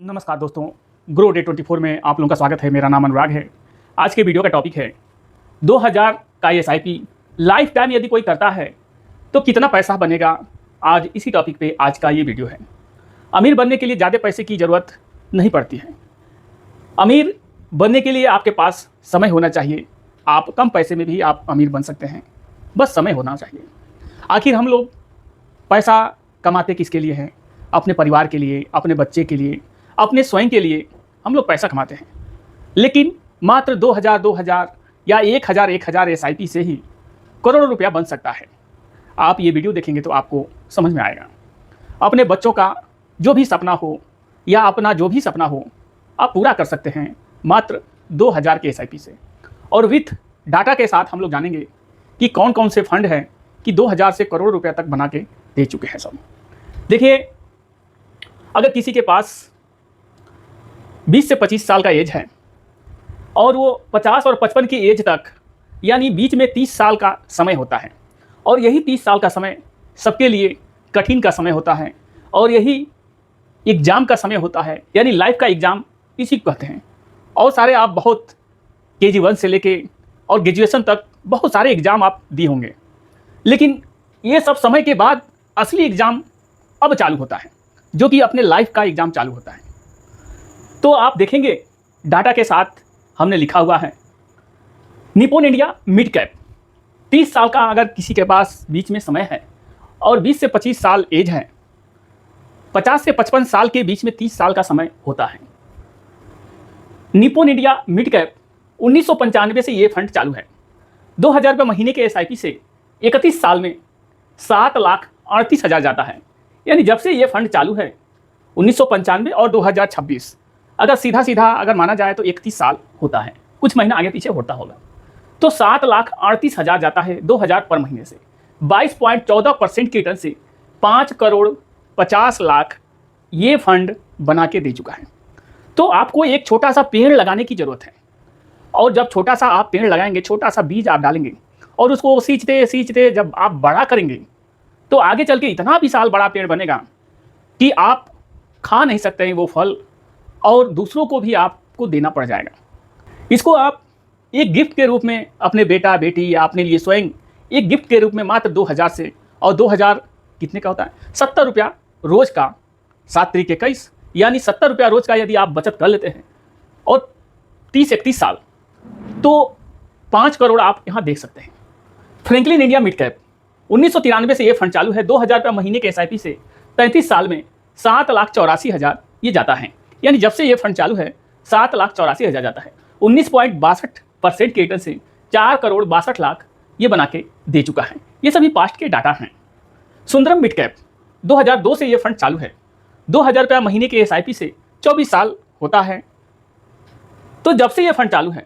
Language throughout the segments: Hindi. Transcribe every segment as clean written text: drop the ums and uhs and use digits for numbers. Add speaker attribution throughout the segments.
Speaker 1: नमस्कार दोस्तों, ग्रो डे 24 में आप लोगों का स्वागत है। मेरा नाम अनुराग है। आज के वीडियो का टॉपिक है 2000 का एसआईपी लाइफ टाइम यदि कोई करता है तो कितना पैसा बनेगा। आज इसी टॉपिक पे आज का ये वीडियो है। अमीर बनने के लिए ज़्यादा पैसे की ज़रूरत नहीं पड़ती है। अमीर बनने के लिए आपके पास समय होना चाहिए। आप कम पैसे में भी आप अमीर बन सकते हैं, बस समय होना चाहिए। आखिर हम लोग पैसा कमाते किसके लिए हैं? अपने परिवार के लिए, अपने बच्चे के लिए, अपने स्वयं के लिए हम लोग पैसा कमाते हैं। लेकिन मात्र 2000 या 1000 एसआईपी से ही करोड़ों रुपया बन सकता है। आप ये वीडियो देखेंगे तो आपको समझ में आएगा। अपने बच्चों का जो भी सपना हो या अपना जो भी सपना हो आप पूरा कर सकते हैं मात्र 2000 के एसआईपी से। और विथ डाटा के साथ हम लोग जानेंगे कि कौन कौन से फंड हैं कि 2000 से करोड़ रुपया तक बना के दे चुके हैं सब। देखिए, अगर किसी के पास 20 से 25 साल का एज है और वो 50 और 55 की एज तक यानी बीच में 30 साल का समय होता है, और यही 30 साल का समय सबके लिए कठिन का समय होता है, और यही एग्ज़ाम का समय होता है, यानी लाइफ का एग्ज़ाम इसी को कहते हैं। और सारे आप बहुत KG 1 से लेके और ग्रेजुएशन तक बहुत सारे एग्ज़ाम आप दिए होंगे, लेकिन ये सब समय के बाद असली एग्ज़ाम अब चालू होता है, जो कि अपने लाइफ का एग्ज़ाम चालू होता है। तो आप देखेंगे डाटा के साथ हमने लिखा हुआ है निप्पॉन इंडिया मिड कैप। 30 साल का अगर किसी के पास बीच में समय है और 20 से 25 साल एज है, 50 से 55 साल के बीच में 30 साल का समय होता है। निप्पॉन इंडिया मिड कैप 1995 से ये फंड चालू है। 2000 रुपये महीने के एसआईपी से 31 साल में 7,38,000 जाता है। यानी जब से ये फंड चालू है 1995 और 2026, अगर सीधा अगर माना जाए तो 31 साल होता है, कुछ महीना आगे पीछे होता होगा, तो 7,38,000 जाता है 2000 पर महीने से। 22.14% के रिटर्न से 5,50,00,000 ये फंड बना के दे चुका है। तो आपको एक छोटा सा पेड़ लगाने की ज़रूरत है, और जब छोटा सा आप पेड़ लगाएंगे, छोटा सा बीज आप डालेंगे और उसको सींचते जब आप बड़ा करेंगे तो आगे चल के इतना विशाल बड़ा पेड़ बनेगा कि आप खा नहीं सकते हैं वो फल, और दूसरों को भी आपको देना पड़ जाएगा। इसको आप एक गिफ्ट के रूप में अपने बेटा बेटी या अपने लिए स्वयं एक गिफ्ट के रूप में मात्र 2000 से, और 2000 कितने का होता है? 70 रुपया रोज़ का, 7 तरीके 21, यानी 70 रुपया रोज़ का यदि आप बचत कर लेते हैं और 30-31 साल, तो 5 करोड़ आप यहाँ देख सकते हैं। फ्रैंकलिन इंडिया मिड कैप 1993 से ये फंड चालू है। 2000 रुपया महीने के एसआईपी से 33 साल में 7,84,000 ये जाता है। यानी जब से ये फंड चालू है 7,84,000 जाता है। 19.62% के रिटर्न से 4,62,00,000 ये बना के दे चुका है। ये सभी पास्ट के डाटा हैं। सुंदरम मिड कैप 2002 से ये फंड चालू है। 2000 रुपया महीने के एसआईपी से 24 साल होता है। तो जब से ये फंड चालू है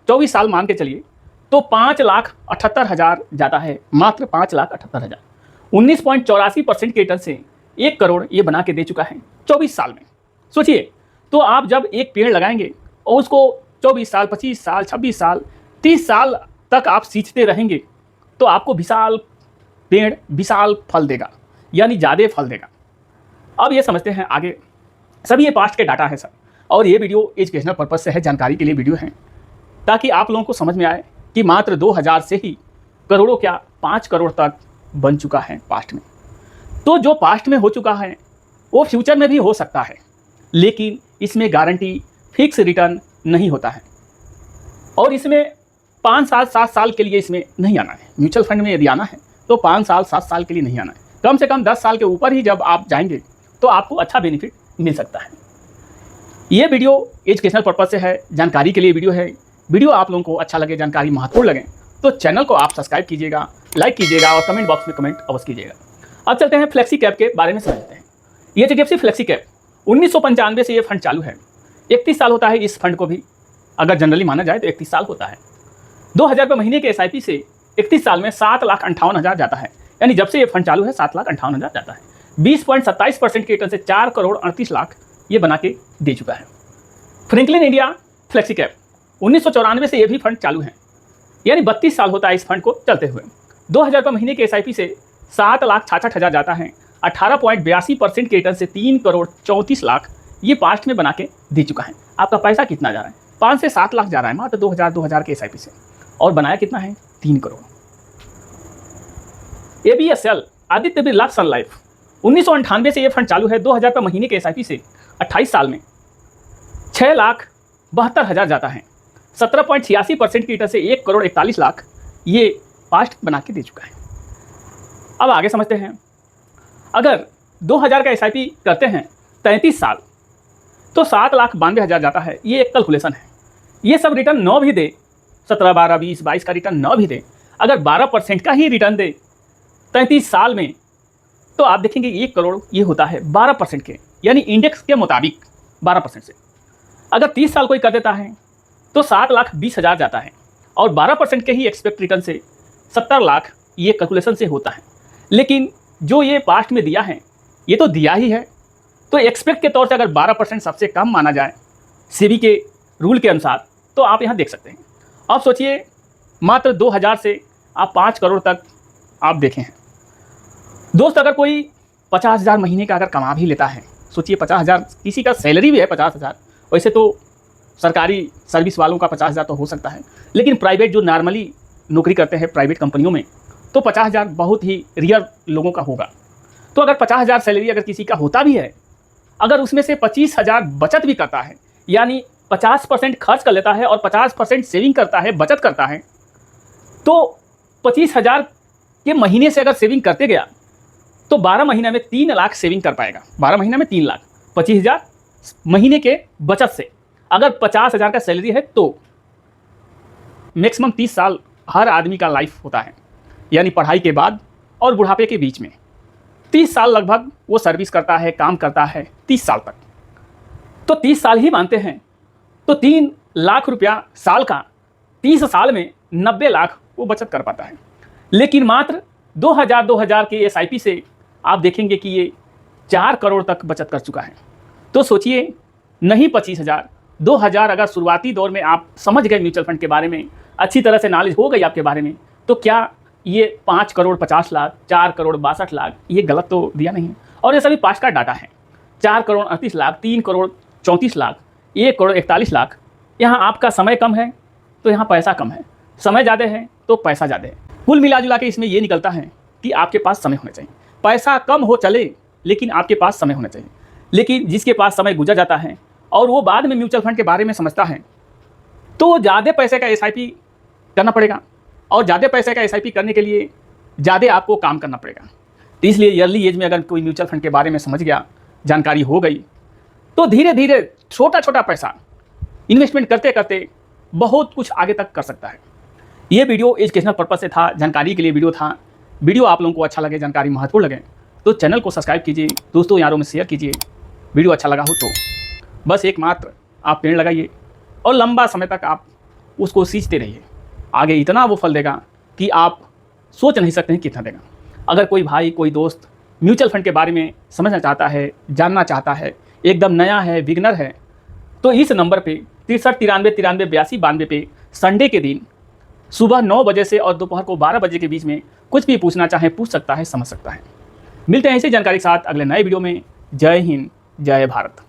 Speaker 1: 24 साल मान के चलिए, तो 5,78,000 जाता है, मात्र 5,78,000। 19.84% के रिटर्न से 1 करोड़ ये बना के दे चुका है 24 साल में। सोचिए, तो आप जब एक पेड़ लगाएंगे और उसको 24 साल, 25 साल, 26 साल, 30 साल तक आप सींचते रहेंगे, तो आपको विशाल पेड़ विशाल फल देगा, यानी ज़्यादा फल देगा। अब ये समझते हैं आगे। सभी ये पास्ट के डाटा है सर, और ये वीडियो एजुकेशनल पर्पज़ से है, जानकारी के लिए वीडियो है, ताकि आप लोगों को समझ में आए कि मात्र 2000 से ही करोड़ों क्या 5 करोड़ तक बन चुका है पास्ट में। तो जो पास्ट में हो चुका है वो फ्यूचर में भी हो सकता है, लेकिन इसमें गारंटी फिक्स रिटर्न नहीं होता है, और इसमें 5 साल 7 साल के लिए इसमें नहीं आना है। म्यूचुअल फंड में यदि आना है तो 5 साल 7 साल के लिए नहीं आना है, कम से कम 10 साल के ऊपर ही जब आप जाएंगे तो आपको अच्छा बेनिफिट मिल सकता है। ये वीडियो एजुकेशनल पर्पज़ से है, जानकारी के लिए वीडियो है। वीडियो आप लोगों को अच्छा लगे, जानकारी महत्वपूर्ण लगे, तो चैनल को आप सब्सक्राइब कीजिएगा, लाइक कीजिएगा और कमेंट बॉक्स में कमेंट अवश्य कीजिएगा। अब चलते हैं फ्लेक्सी कैप के बारे में समझते हैं। ये HDFC फ्लेक्सी कैप 1995 से ये फंड चालू है। 31 साल होता है इस फंड को भी, अगर जनरली माना जाए तो 31 साल होता है। 2000 रुपये महीने के एसआईपी से 31 साल में 7,58,000 जाता है। यानी जब से ये फंड चालू है 7,58,000 जाता है। 20.27% के रिटर्न से 4,38,00,000 ये बना के दे चुका है। फ्रैंकलिन इंडिया फ्लेक्सी कैप 1994 से ये भी फंड चालू है, यानी 32 साल होता है इस फंड को चलते हुए। 2000 रुपये महीने के एसआईपी से 7,66,000 जाता है। 18.82% के रिटर्न से 3,34,00,000 ये पास्ट में बना के दे चुका है। आपका पैसा कितना जा रहा है? 5 से 7 लाख जा रहा है मात्र 2000 के SIP से, और बनाया कितना है? 3 करोड़। ABSL आदित्य बिरला सन लाइफ 1998 से ये फंड चालू है। 2000 रुपये महीने के SIP से 28 साल में 6,72,000 जाता है। 17.86% की रिटर्न से 1,41,00,000 ये पास्ट बना के दे चुका है। अब आगे समझते हैं। अगर 2000 का SIP करते हैं 33 साल तो 7,92,000 जाता है। ये एक कैलकुलेशन है। ये सब रिटर्न न भी दे, 17, 12, 20, 22 का रिटर्न न भी दे, अगर 12% का ही रिटर्न दे 33 साल में, तो आप देखेंगे 1 करोड़ ये होता है 12% के, यानी इंडेक्स के मुताबिक 12% से। अगर 30 साल कोई कर देता है तो 7,20,000 जाता है, और 12% के ही एक्सपेक्ट रिटर्न से 70 लाख ये कैलकुलेशन से होता है। लेकिन जो ये पास्ट में दिया है ये तो दिया ही है, तो एक्सपेक्ट के तौर से अगर 12% सबसे कम माना जाए सेबी के रूल के अनुसार, तो आप यहाँ देख सकते हैं। अब सोचिए मात्र 2000 से आप 5 करोड़ तक आप देखें हैं। दोस्त, अगर कोई 50,000 महीने का अगर कमा भी लेता है, सोचिए 50,000, किसी का सैलरी भी है 50,000, वैसे तो सरकारी सर्विस वालों का 50,000 तो हो सकता है, लेकिन प्राइवेट जो नॉर्मली नौकरी करते हैं प्राइवेट कंपनियों में, तो 50,000 बहुत ही रियर लोगों का होगा। तो अगर 50,000 सैलरी अगर किसी का होता भी है, अगर उसमें से 25,000 बचत भी करता है, यानी 50% खर्च कर लेता है और 50% सेविंग करता है, बचत करता है, तो 25,000 के महीने से अगर सेविंग करते गया तो 12 महीने में 3 लाख सेविंग कर पाएगा। 12 महीने में 3 लाख, 25,000 महीने के बचत से। अगर 50,000 का सैलरी है तो मैक्सिमम 30 साल हर आदमी का लाइफ होता है, यानी पढ़ाई के बाद और बुढ़ापे के बीच में 30 साल लगभग वो सर्विस करता है, काम करता है 30 साल तक। तो 30 साल ही मानते हैं, तो 3 लाख रुपया साल का 30 साल में 90 लाख वो बचत कर पाता है। लेकिन मात्र 2000 के SIP से आप देखेंगे कि ये 4 करोड़ तक बचत कर चुका है। तो सोचिए, नहीं 25,000, 2000 अगर शुरुआती दौर में आप समझ गए म्यूचुअल फंड के बारे में, अच्छी तरह से नॉलेज हो गई आपके बारे में, तो क्या ये 5 करोड़ 50 लाख, 4 करोड़ 62 लाख, ये गलत तो दिया नहीं है। और ये सभी पास्ट का डाटा है। 4 करोड़ 38 लाख, 3 करोड़ 34 लाख, 1 करोड़ 41 लाख। यहाँ आपका समय कम है तो यहाँ पैसा कम है, समय ज़्यादा है तो पैसा ज़्यादा है। कुल मिला जुला के इसमें ये निकलता है कि आपके पास समय होना चाहिए। पैसा कम हो चले, लेकिन आपके पास समय होना चाहिए। लेकिन जिसके पास समय गुजर जाता है और वो बाद में म्यूचुअल फंड के बारे में समझता है, तो ज़्यादा पैसे का SIP करना पड़ेगा, और ज़्यादा पैसे का SIP करने के लिए ज़्यादा आपको काम करना पड़ेगा। तो इसलिए अर्ली एज में अगर कोई म्यूचुअल फंड के बारे में समझ गया, जानकारी हो गई, तो धीरे धीरे छोटा छोटा पैसा इन्वेस्टमेंट करते करते बहुत कुछ आगे तक कर सकता है। ये वीडियो एजुकेशनल पर्पस से था, जानकारी के लिए वीडियो था। वीडियो आप लोगों को अच्छा लगे, जानकारी महत्वपूर्ण लगे, तो चैनल को सब्सक्राइब कीजिए, दोस्तों यारों में शेयर कीजिए। वीडियो अच्छा लगा हो तो बस एक मात्र आप पेड़ लगाइए और लंबा समय तक आप उसको सींचते रहिए। आगे इतना वो फल देगा कि आप सोच नहीं सकते हैं कितना देगा। अगर कोई भाई, कोई दोस्त म्यूचुअल फंड के बारे में समझना चाहता है, जानना चाहता है, एकदम नया है, बिगनर है, तो इस नंबर पे 63 93 93 82 92 पे संडे के दिन सुबह 9 बजे से और दोपहर को 12 बजे के बीच में कुछ भी पूछना चाहे पूछ सकता है, समझ सकता है। मिलते हैं ऐसी जानकारी के साथ अगले नए वीडियो में। जय हिंद, जय भारत।